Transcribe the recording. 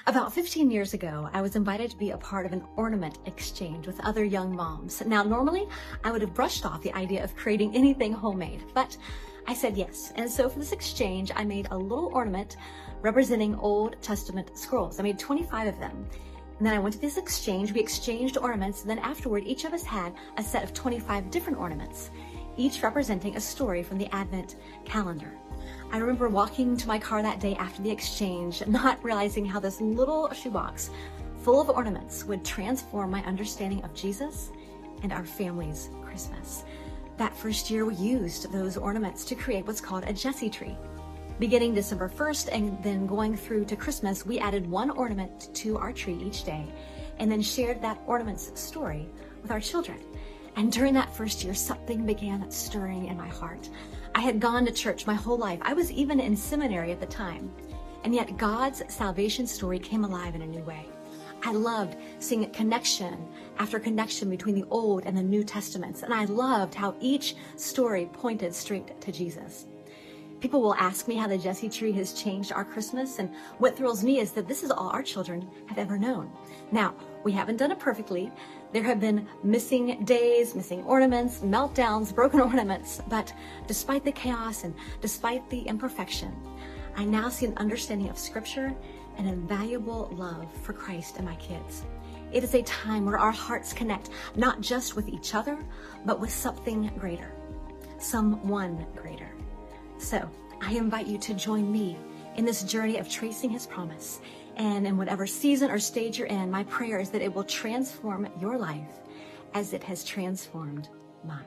About 15 years ago, I was invited to be a part of an ornament exchange with other young moms. Now, normally, I would have brushed off the idea of creating anything homemade, but I said yes. And so for this exchange, I made a little ornament representing Old Testament scrolls. I made 25 of them. And then I went to this exchange, we exchanged ornaments, and then afterward, each of us had a set of 25 different ornaments, each representing a story from the Advent calendar. I remember walking to my car that day after the exchange, not realizing how this little shoebox full of ornaments would transform my understanding of Jesus and our family's Christmas. That first year, we used those ornaments to create what's called a Jesse tree. Beginning December 1st and then going through to Christmas, we added one ornament to our tree each day and then shared that ornament's story with our children. And during that first year, something began stirring in my heart. I had gone to church my whole life. I was even in seminary at the time. And yet God's salvation story came alive in a new way. I loved seeing connection after connection between the Old and the New Testaments. And I loved how each story pointed straight to Jesus. People will ask me how the Jesse tree has changed our Christmas, and what thrills me is that this is all our children have ever known. Now, we haven't done it perfectly. There have been missing days, missing ornaments, meltdowns, broken ornaments, but despite the chaos and despite the imperfection, I now see an understanding of Scripture and an invaluable love for Christ and my kids. It is a time where our hearts connect, not just with each other, but with something greater, someone greater. So I invite you to join me in this journey of tracing His promise. And in whatever season or stage you're in, my prayer is that it will transform your life as it has transformed mine.